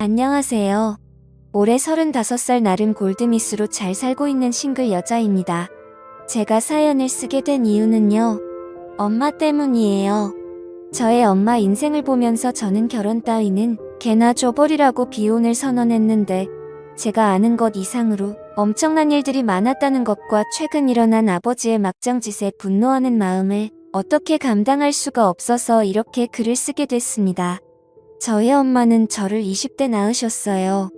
안녕하세요. 올해 35살 나름 골드미스로 잘 살고 있는 싱글 여자입니다. 제가 사연을 쓰게 된 이유는요. 엄마 때문이에요. 저의 엄마 인생을 보면서 저는 결혼 따위는 개나 줘버리라고 비혼을 선언했는데 제가 아는 것 이상으로 엄청난 일들이 많았다는 것과 최근 일어난 아버지의 막장짓에 분노하는 마음을 어떻게 감당할 수가 없어서 이렇게 글을 쓰게 됐습니다. 저희 엄마는 저를 20대 낳으셨어요.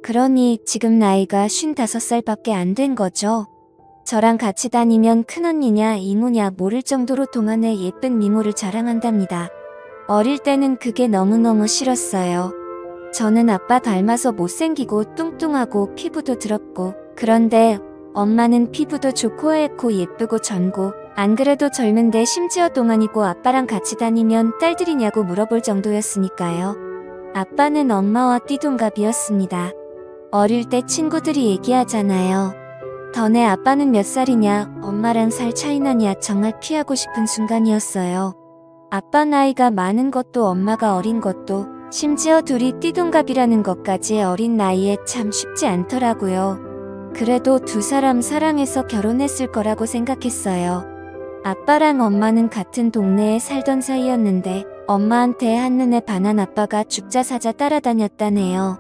그러니 지금 나이가 55살밖에 안 된 거죠. 저랑 같이 다니면 큰언니냐 이모냐 모를 정도로 동안의 예쁜 미모를 자랑한답니다. 어릴 때는 그게 너무너무 싫었어요. 저는 아빠 닮아서 못생기고 뚱뚱하고 피부도 더럽고, 그런데 엄마는 피부도 좋고 하얗고 예쁘고 젊고, 안 그래도 젊은데 심지어 동안이고 아빠랑 같이 다니면 딸들이냐고 물어볼 정도였으니까요. 아빠는 엄마와 띠동갑이었습니다. 어릴 때 친구들이 얘기하잖아요. 너네 아빠는 몇 살이냐, 엄마랑 살 차이 나냐 정말 피하고 싶은 순간이었어요. 아빠 나이가 많은 것도 엄마가 어린 것도, 심지어 둘이 띠동갑이라는 것까지 어린 나이에 참 쉽지 않더라고요. 그래도 두 사람 사랑해서 결혼했을 거라고 생각했어요. 아빠랑 엄마는 같은 동네에 살던 사이였는데 엄마한테 한눈에 반한 아빠가 죽자 사자 따라다녔다네요.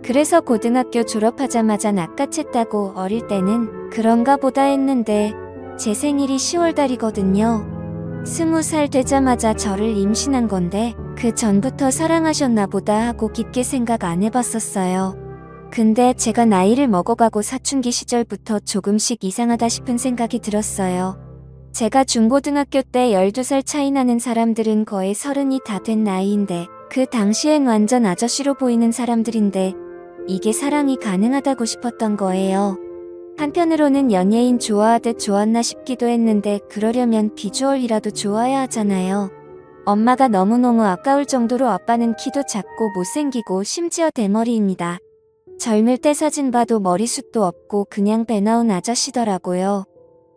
그래서 고등학교 졸업하자마자 낚아챘다고 어릴 때는 그런가 보다 했는데 제 생일이 10월달이거든요. 20살 되자마자 저를 임신한 건데 그 전부터 사랑하셨나 보다 하고 깊게 생각 안 해봤었어요. 근데 제가 나이를 먹어가고 사춘기 시절부터 조금씩 이상하다 싶은 생각이 들었어요. 제가 중고등학교 때 12살 차이 나는 사람들은 거의 30이 다 된 나이인데 그 당시엔 완전 아저씨로 보이는 사람들인데 이게 사랑이 가능하다고 싶었던 거예요. 한편으로는 연예인 좋아하듯 좋았나 싶기도 했는데 그러려면 비주얼이라도 좋아야 하잖아요. 엄마가 너무너무 아까울 정도로 아빠는 키도 작고 못생기고 심지어 대머리입니다. 젊을 때 사진 봐도 머리숱도 없고 그냥 배 나온 아저씨더라고요.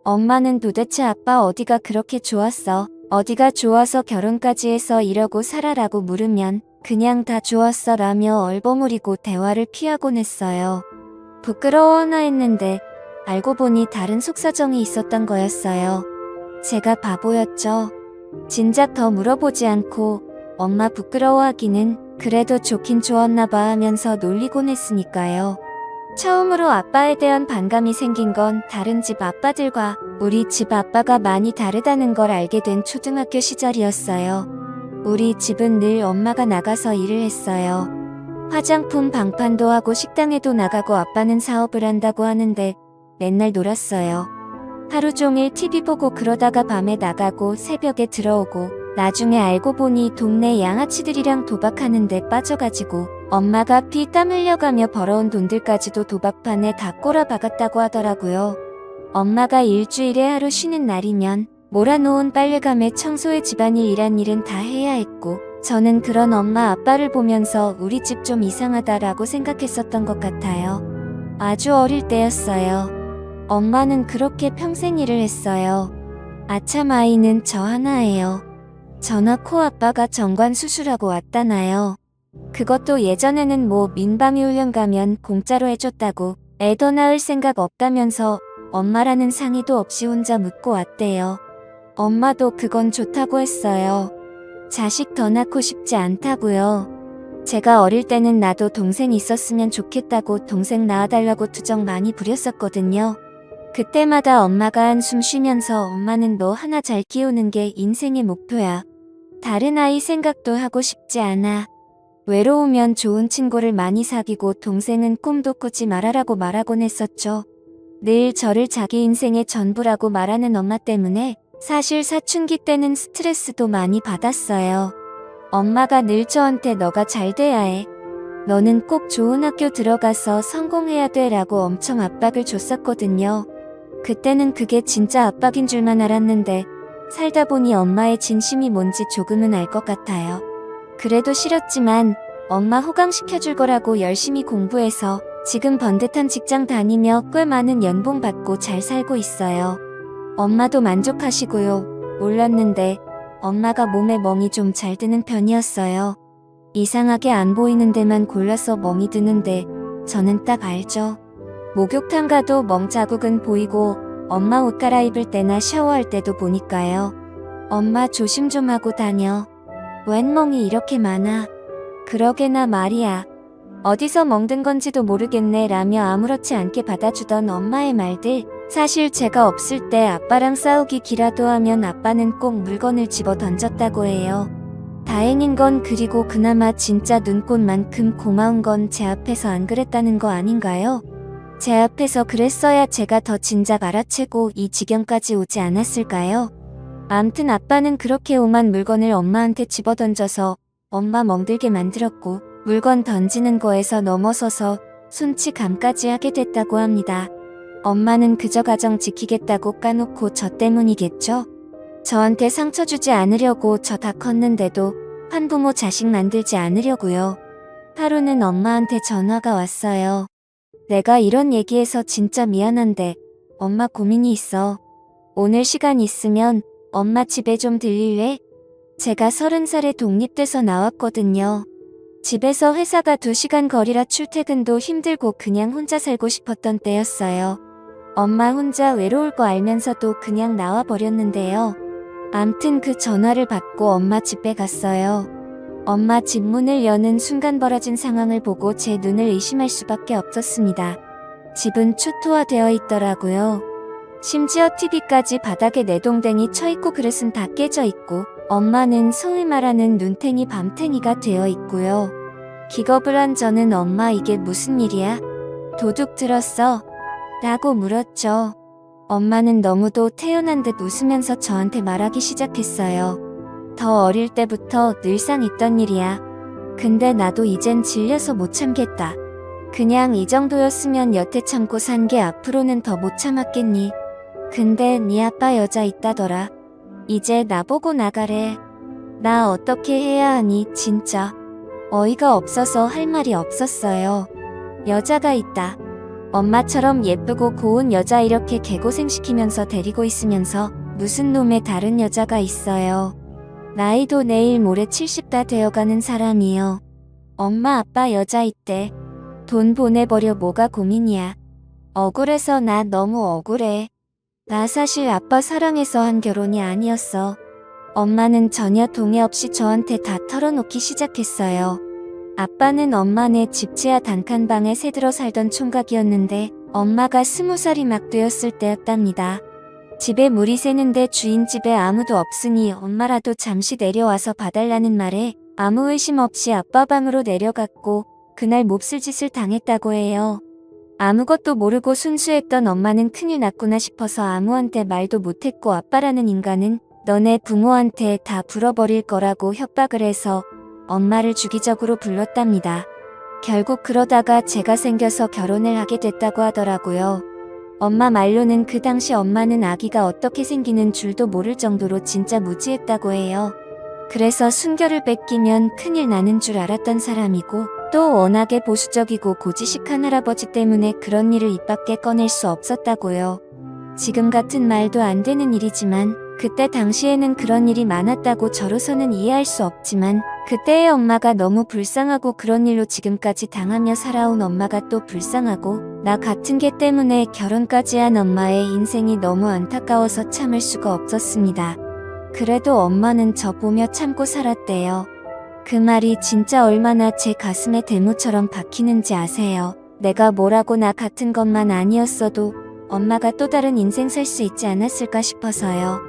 엄마는 도대체 아빠 어디가 그렇게 좋았어? 어디가 좋아서 결혼까지 해서 이러고 살아라고 물으면 그냥 다 좋았어 라며 얼버무리고 대화를 피하곤 했어요. 부끄러워하나 했는데 알고 보니 다른 속사정이 있었던 거였어요. 제가 바보였죠. 진작 더 물어보지 않고 엄마 부끄러워하기는 그래도 좋긴 좋았나봐 하면서 놀리곤 했으니까요. 처음으로 아빠에 대한 반감이 생긴 건 다른 집 아빠들과 우리 집 아빠가 많이 다르다는 걸 알게 된 초등학교 시절이었어요. 우리 집은 늘 엄마가 나가서 일을 했어요. 화장품 방판도 하고 식당에도 나가고 아빠는 사업을 한다고 하는데 맨날 놀았어요. 하루 종일 TV 보고 그러다가 밤에 나가고 새벽에 들어오고 나중에 알고 보니 동네 양아치들이랑 도박하는데 빠져가지고 엄마가 피 땀 흘려가며 벌어온 돈들까지도 도박판에 다 꼬라박았다고 하더라고요. 엄마가 일주일에 하루 쉬는 날이면 몰아놓은 빨래감에 청소에 집안일 이란 일은 다 해야 했고 저는 그런 엄마 아빠를 보면서 우리 집 좀 이상하다라고 생각했었던 것 같아요. 아주 어릴 때였어요. 엄마는 그렇게 평생 일을 했어요. 아참 아이는 저 하나예요. 저나 코아빠가 정관 수술하고 왔다나요. 그것도 예전에는 뭐 민방위 훈련 가면 공짜로 해줬다고 애 더 낳을 생각 없다면서 엄마라는 상의도 없이 혼자 묻고 왔대요. 엄마도 그건 좋다고 했어요. 자식 더 낳고 싶지 않다고요. 제가 어릴 때는 나도 동생 있었으면 좋겠다고 동생 낳아달라고 투정 많이 부렸었거든요. 그때마다 엄마가 한숨 쉬면서 엄마는 너 하나 잘 키우는 게 인생의 목표야. 다른 아이 생각도 하고 싶지 않아. 외로우면 좋은 친구를 많이 사귀고 동생은 꿈도 꾸지 말아라고 말하곤 했었죠. 늘 저를 자기 인생의 전부라고 말하는 엄마 때문에 사실 사춘기 때는 스트레스도 많이 받았어요. 엄마가 늘 저한테 너가 잘 돼야 해. 너는 꼭 좋은 학교 들어가서 성공해야 돼 라고 엄청 압박을 줬었거든요. 그때는 그게 진짜 압박인 줄만 알았는데 살다 보니 엄마의 진심이 뭔지 조금은 알 것 같아요. 그래도 싫었지만 엄마 호강시켜줄 거라고 열심히 공부해서 지금 번듯한 직장 다니며 꽤 많은 연봉 받고 잘 살고 있어요. 엄마도 만족하시고요. 몰랐는데 엄마가 몸에 멍이 좀 잘 드는 편이었어요. 이상하게 안 보이는 데만 골라서 멍이 드는데 저는 딱 알죠. 목욕탕 가도 멍 자국은 보이고 엄마 옷 갈아입을 때나 샤워할 때도 보니까요. 엄마 조심 좀 하고 다녀. 웬 멍이 이렇게 많아. 그러게나 말이야. 어디서 멍든 건지도 모르겠네 라며 아무렇지 않게 받아주던 엄마의 말들. 사실 제가 없을 때 아빠랑 싸우기라도 하면 아빠는 꼭 물건을 집어 던졌다고 해요. 다행인 건 그리고 그나마 진짜 눈꽃만큼 고마운 건 제 앞에서 안 그랬다는 거 아닌가요? 제 앞에서 그랬어야 제가 더 진작 알아채고 이 지경까지 오지 않았을까요? 암튼 아빠는 그렇게 오만 물건을 엄마한테 집어던져서 엄마 멍들게 만들었고 물건 던지는 거에서 넘어서서 손찌감까지 하게 됐다고 합니다. 엄마는 그저 가정 지키겠다고 까놓고 저 때문이겠죠? 저한테 상처 주지 않으려고 저 다 컸는데도 한부모 자식 만들지 않으려고요. 하루는 엄마한테 전화가 왔어요. 내가 이런 얘기해서 진짜 미안한데 엄마 고민이 있어. 오늘 시간 있으면 엄마 집에 좀 들릴래? 제가 30살에 독립돼서 나왔거든요. 집에서 회사가 2시간 거리라 출퇴근도 힘들고 그냥 혼자 살고 싶었던 때였어요. 엄마 혼자 외로울 거 알면서도 그냥 나와버렸는데요. 암튼 그 전화를 받고 엄마 집에 갔어요. 엄마 집 문을 여는 순간 벌어진 상황을 보고 제 눈을 의심할 수밖에 없었습니다. 집은 초토화되어 있더라고요. 심지어 TV까지 바닥에 내동댕이 쳐있고 그릇은 다 깨져 있고 엄마는 소위 말하는 눈탱이 밤탱이가 되어 있고요. 기겁을 한 저는 엄마 이게 무슨 일이야? 도둑 들었어? 라고 물었죠. 엄마는 너무도 태연한 듯 웃으면서 저한테 말하기 시작했어요. 더 어릴 때부터 늘상 있던 일이야. 근데 나도 이젠 질려서 못 참겠다. 그냥 이 정도였으면 여태 참고 산 게 앞으로는 더 못 참았겠니? 근데 네 아빠 여자 있다더라. 이제 나보고 나가래. 나 어떻게 해야 하니 진짜. 어이가 없어서 할 말이 없었어요. 여자가 있다. 엄마처럼 예쁘고 고운 여자 이렇게 개고생시키면서 데리고 있으면서 무슨 놈의 다른 여자가 있어요. 나이도 내일 모레 70 다 되어가는 사람이요. 엄마 아빠 여자 있대. 돈 보내버려 뭐가 고민이야. 억울해서 나 너무 억울해. 나 사실 아빠 사랑해서 한 결혼이 아니었어. 엄마는 전혀 동의 없이 저한테 다 털어놓기 시작했어요. 아빠는 엄마네 집 지하 단칸방에 새들어 살던 총각이었는데 엄마가 20살이 막 되었을 때였답니다. 집에 물이 새는데 주인 집에 아무도 없으니 엄마라도 잠시 내려와서 봐달라는 말에 아무 의심 없이 아빠 방으로 내려갔고 그날 몹쓸 짓을 당했다고 해요. 아무것도 모르고 순수했던 엄마는 큰일 났구나 싶어서 아무한테 말도 못했고 아빠라는 인간은 너네 부모한테 다 불어버릴 거라고 협박을 해서 엄마를 주기적으로 불렀답니다. 결국 그러다가 제가 생겨서 결혼을 하게 됐다고 하더라고요. 엄마 말로는 그 당시 엄마는 아기가 어떻게 생기는 줄도 모를 정도로 진짜 무지했다고 해요. 그래서 순결을 뺏기면 큰일 나는 줄 알았던 사람이고 또 워낙에 보수적이고 고지식한 할아버지 때문에 그런 일을 입 밖에 꺼낼 수 없었다고요. 지금 같은 말도 안 되는 일이지만 그때 당시에는 그런 일이 많았다고 저로서는 이해할 수 없지만 그때의 엄마가 너무 불쌍하고 그런 일로 지금까지 당하며 살아온 엄마가 또 불쌍하고 나 같은 개 때문에 결혼까지 한 엄마의 인생이 너무 안타까워서 참을 수가 없었습니다. 그래도 엄마는 저 보며 참고 살았대요. 그 말이 진짜 얼마나 제 가슴에 대무처럼 박히는지 아세요? 내가 뭐라고 나 같은 것만 아니었어도 엄마가 또 다른 인생 살 수 있지 않았을까 싶어서요.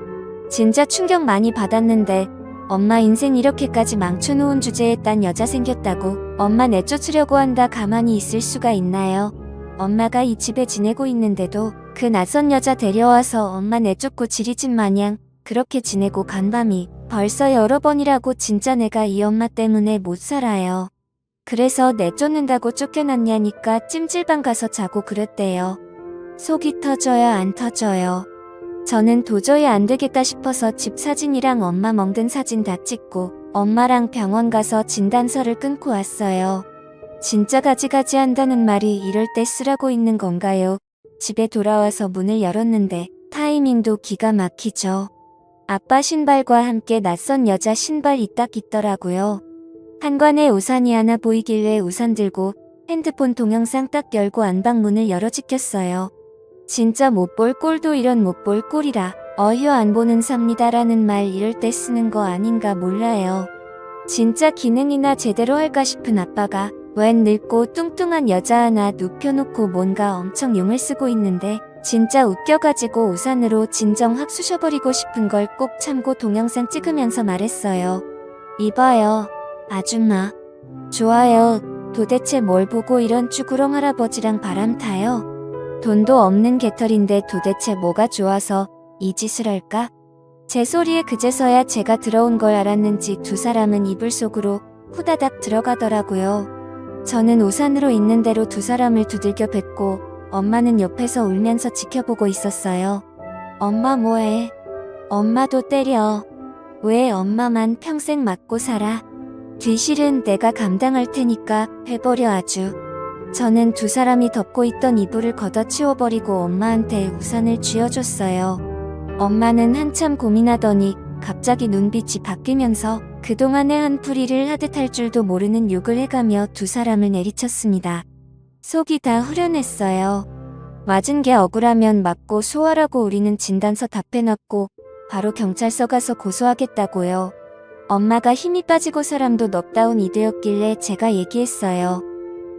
진짜 충격 많이 받았는데 엄마 인생 이렇게까지 망쳐놓은 주제에 딴 여자 생겼다고 엄마 내쫓으려고 한다 가만히 있을 수가 있나요? 엄마가 이 집에 지내고 있는데도 그 낯선 여자 데려와서 엄마 내쫓고 지리집 마냥 그렇게 지내고 간 밤이 벌써 여러 번이라고 진짜 내가 이 엄마 때문에 못 살아요. 그래서 내쫓는다고 쫓겨났냐니까 찜질방 가서 자고 그랬대요. 속이 터져요 안 터져요. 저는 도저히 안 되겠다 싶어서 집 사진이랑 엄마 멍든 사진 다 찍고 엄마랑 병원 가서 진단서를 끊고 왔어요. 진짜 가지가지 한다는 말이 이럴 때 쓰라고 있는 건가요? 집에 돌아와서 문을 열었는데 타이밍도 기가 막히죠. 아빠 신발과 함께 낯선 여자 신발이 딱 있더라고요. 한관에 우산이 하나 보이길래 우산 들고 핸드폰 동영상 딱 열고 안방문을 열어 지켰어요. 진짜 못 볼 꼴도 이런 못 볼 꼴이라 어휴 안 보는 삽니다라는 말 이럴 때 쓰는 거 아닌가 몰라요. 진짜 기능이나 제대로 할까 싶은 아빠가 웬 늙고 뚱뚱한 여자 하나 눕혀놓고 뭔가 엄청 용을 쓰고 있는데 진짜 웃겨가지고 우산으로 진정 확 쑤셔버리고 싶은 걸 꼭 참고 동영상 찍으면서 말했어요. 이봐요. 아줌마. 좋아요. 도대체 뭘 보고 이런 쭈구렁 할아버지랑 바람 타요? 돈도 없는 개털인데 도대체 뭐가 좋아서 이 짓을 할까? 제 소리에 그제서야 제가 들어온 걸 알았는지 두 사람은 이불 속으로 후다닥 들어가더라고요. 저는 우산으로 있는 대로 두 사람을 두들겨 뱉고 엄마는 옆에서 울면서 지켜보고 있었어요. 엄마 뭐해? 엄마도 때려. 왜 엄마만 평생 맞고 살아? 뒤실은 내가 감당할 테니까 해버려 아주. 저는 두 사람이 덮고 있던 이불을 걷어치워버리고 엄마한테 우산을 쥐어줬어요. 엄마는 한참 고민하더니 갑자기 눈빛이 바뀌면서 그동안의 한풀이를 하듯 할 줄도 모르는 욕을 해가며 두 사람을 내리쳤습니다. 속이 다 후련했어요. 맞은 게 억울하면 맞고 소화라고 우리는 진단서 답해놨고 바로 경찰서 가서 고소하겠다고요. 엄마가 힘이 빠지고 사람도 넉다운 이대였길래 제가 얘기했어요.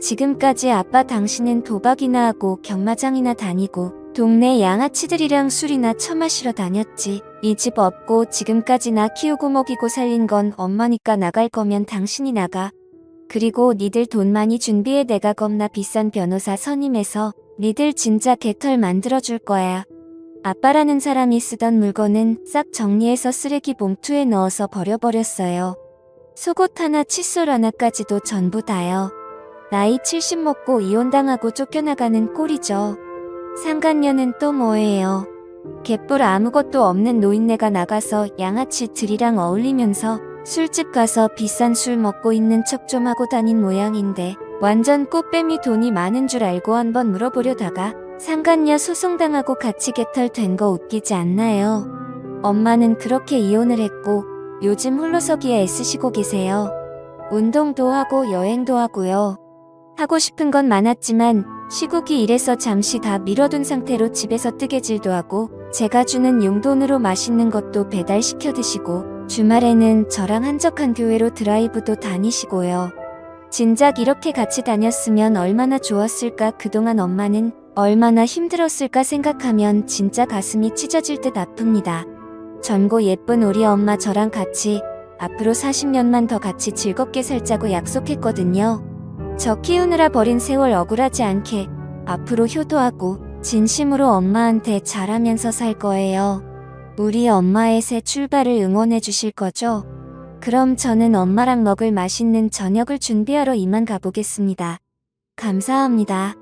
지금까지 아빠 당신은 도박이나 하고 경마장이나 다니고 동네 양아치들이랑 술이나 처마시러 다녔지. 이 집 없고 지금까지 나 키우고 먹이고 살린 건 엄마니까 나갈 거면 당신이 나가. 그리고 니들 돈 많이 준비해 내가 겁나 비싼 변호사 선임해서 니들 진짜 개털 만들어줄 거야. 아빠라는 사람이 쓰던 물건은 싹 정리해서 쓰레기 봉투에 넣어서 버려버렸어요. 속옷 하나 칫솔 하나까지도 전부 다요. 나이 70 먹고 이혼당하고 쫓겨나가는 꼴이죠. 상간녀는 또 뭐예요. 개뿔 아무것도 없는 노인네가 나가서 양아치들이랑 어울리면서 술집 가서 비싼 술 먹고 있는 척 좀 하고 다닌 모양인데 완전 꽃뱀이 돈이 많은 줄 알고 한번 물어보려다가 상간녀 소송당하고 같이 개털 된 거 웃기지 않나요? 엄마는 그렇게 이혼을 했고 요즘 홀로서기에 애쓰시고 계세요. 운동도 하고 여행도 하고요. 하고 싶은 건 많았지만 시국이 이래서 잠시 다 미뤄둔 상태로 집에서 뜨개질도 하고 제가 주는 용돈으로 맛있는 것도 배달시켜 드시고 주말에는 저랑 한적한 교회로 드라이브도 다니시고요. 진작 이렇게 같이 다녔으면 얼마나 좋았을까. 그동안 엄마는 얼마나 힘들었을까 생각하면 진짜 가슴이 찢어질 듯 아픕니다. 젊고 예쁜 우리 엄마 저랑 같이 앞으로 40년만 더 같이 즐겁게 살자고 약속했거든요. 저 키우느라 버린 세월 억울하지 않게 앞으로 효도하고 진심으로 엄마한테 잘하면서 살 거예요. 우리 엄마의 새 출발을 응원해 주실 거죠? 그럼 저는 엄마랑 먹을 맛있는 저녁을 준비하러 이만 가보겠습니다. 감사합니다.